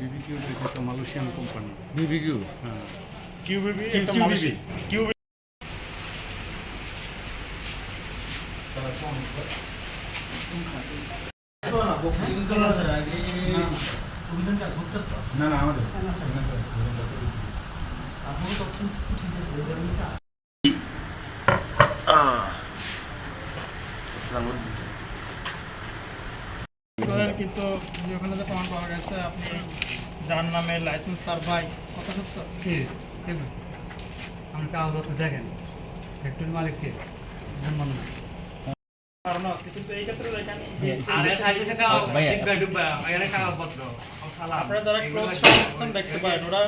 BBQ একটা Malaysian company. BBQ? হ্যাঁ, কিউবিবি একটা মালয়েশিয়ান কিউবি। না না আমাদের কিন্তু ওখানে যে প্রমাণ পাওয়া গেছে আপনি যার নামে লাইসেন্স তার ভাই, কথা সত্য? আমি কাগজপত্র দেখেন, ফ্যাক্টরি মালিক কে? কারণ আছে, কিন্তু এই ক্ষেত্রে দেখেন আপনারা যারা ক্লোজ আছেন দেখতে পারেন ওরা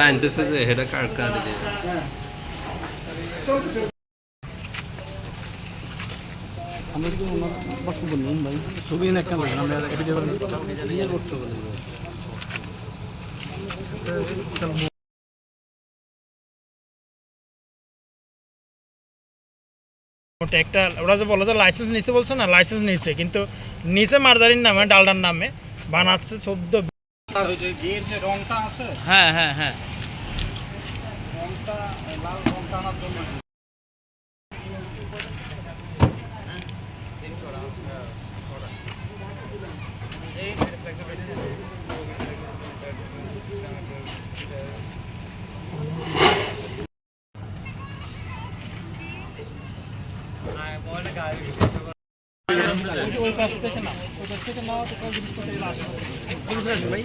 আনতেছে যে হেডা কার্ড কার্ড দিয়ে আমরা কিন্তু বক্তব্য নিন ভাই, ছবি না কেন আমরা ভিডিও করতে বলি। একটা ওরা যে বলে যে লাইসেন্স নিচে বলছে না, লাইসেন্স নিচে কিন্তু নিচে মার্জারির নামে ডালডার নামে বানাচ্ছে 14। রংটা আছে, হ্যাঁ হ্যাঁ হ্যাঁ, রংটা লাল রংটা আনার জন্য ওই কাছ থেকে না, ওই কাছ থেকে নাও তো জিনিসপত্র আসে ভাই।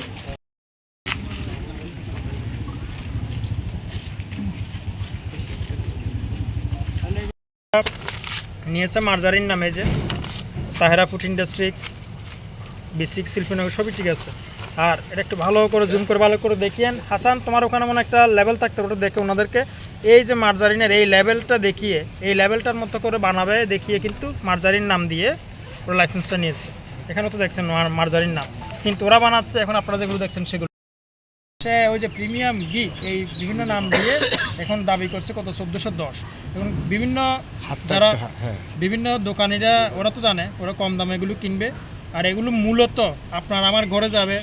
নিয়েছে মার্জারিন নামে, যে Tahera food industries, B6 Shilpinagar, সবই ঠিক আছে। আর এটা একটু ভালো করে জুম করে ভালো করে দেখিয়েন। হাসান, তোমার ওখানে মনে একটা লেভেল থাকতে ওটা দেখে ওনাদেরকে এই যে মার্জারিনের এই লেভেলটা দেখিয়ে, এই লেভেলটার মতো করে বানাবে দেখিয়ে কিন্তু মার্জারিন নাম দিয়ে ওরা লাইসেন্সটা নিয়েছে। এখানে তো দেখছেন মার্জারিন নাম, কিন্তু ওরা বানাচ্ছে এখন আপনারা যেগুলো দেখছেন সেগুলো সে ওই যে প্রিমিয়াম ঘি এই বিভিন্ন নাম দিয়ে এখন দাবি করছে কত 1410। এবং বিভিন্ন যারা বিভিন্ন দোকানিরা ওরা তো জানে ওরা কম দামে এগুলো কিনবে, আর এগুলো মূলত আপনার আমার ঘরে যাবে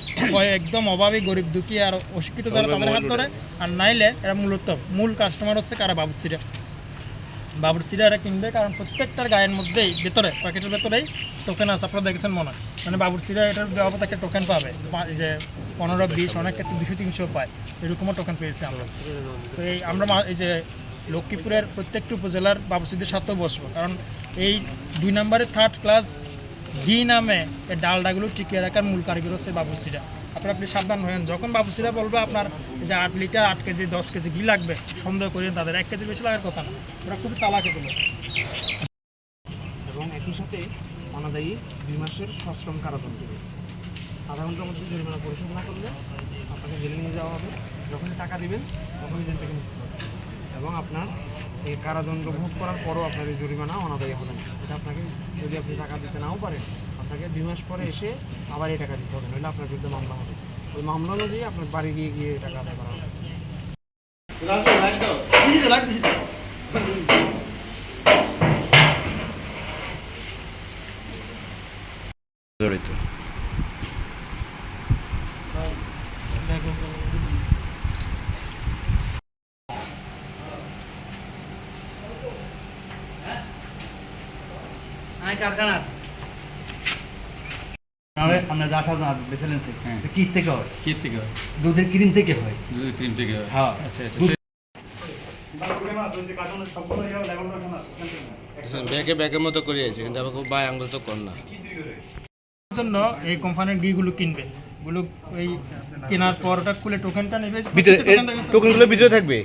একদম অভাবী গরিব দুঃখী আর অশিক্ষিত যারা তাদের হাত ধরে, আর নাইলে এরা মূলত মূল কাস্টমার হচ্ছে কারা, বাবুর্চিরা এরা কিনবে। কারণ প্রত্যেকটার গায়ের মধ্যেই ভেতরে প্যাকেটের ভেতরেই টোকেন আছে, আপনারা দেখেছেন মনে হয়, মানে বাবুর্চিরা এটার দেওয়ার একটা টোকেন পাবে, যে 15-20 অনেক ক্ষেত্রে 200-300 পায়, এরকমও টোকেন পেয়েছি আমরা। তো এই আমরা এই যে লক্ষ্মীপুরের প্রত্যেকটি উপজেলার বাবুর্চিদের সাথেও বসবো, কারণ এই 2 নম্বরে 3rd ক্লাস ঘি নামে এই ডালডাগুলো টিকিয়ে রাখার মূল কারিগর হচ্ছে বাবুর্চিরা। আপনারা আপনি সাবধান হবেন, যখন বাবুর্চিরা বলবে আপনার যে 8 লিটার 8 কেজি 10 কেজি ঘি লাগবে, সন্দেহ করেন তাদের 1 কেজি বেশি লাগার কথা না, ওরা খুবই চালাক এগুলো। এবং একই সাথে অনাদায়ী 2 মাসের সশ্রম কারাদণ্ড দেবে। আধা ঘন্টার মধ্যে জরিমানা পরিশোধ না করলে আপনাকে জেলে নিয়ে যাওয়া হবে। যখনই টাকা দেবেন তখনই জেল থেকে মুক্তি পাবেন, এবং আপনার এই কারাদণ্ড ভোগ করার পরও আপনার এই জরিমানা অনাদায়ী হবে না। এটা আপনাকে যদি আপনি টাকা দিতে নাও পারেন, আপনাকে 2 মাস পরে এসে আবার এই টাকা দিতে হবে, নইলে আপনার বিরুদ্ধে মামলা হবে। ওই মামলা অনুযায়ী আপনার বাড়ি গিয়ে টাকা আদায় করা হবে। জড়িত। কারখানা আমরা যাঠা বেছেলেন কি থেকে হয়? কি থেকে হয়? দুধের ক্রিম থেকে হয়। দুধের ক্রিম থেকে হয়। হ্যাঁ, আচ্ছা আচ্ছা। ব্যাগের মতো করে আছে, কিন্তু আমাকে ভাই আঙ্গুল তো কর না। জন্য এই কোম্পানির ঘিগুলো কিনবে। ওগুলো ওই কেনার পর ওটা খুলে টোকেনটা নেবে, ভিতরে টোকেনগুলো ভিতরে থাকবে।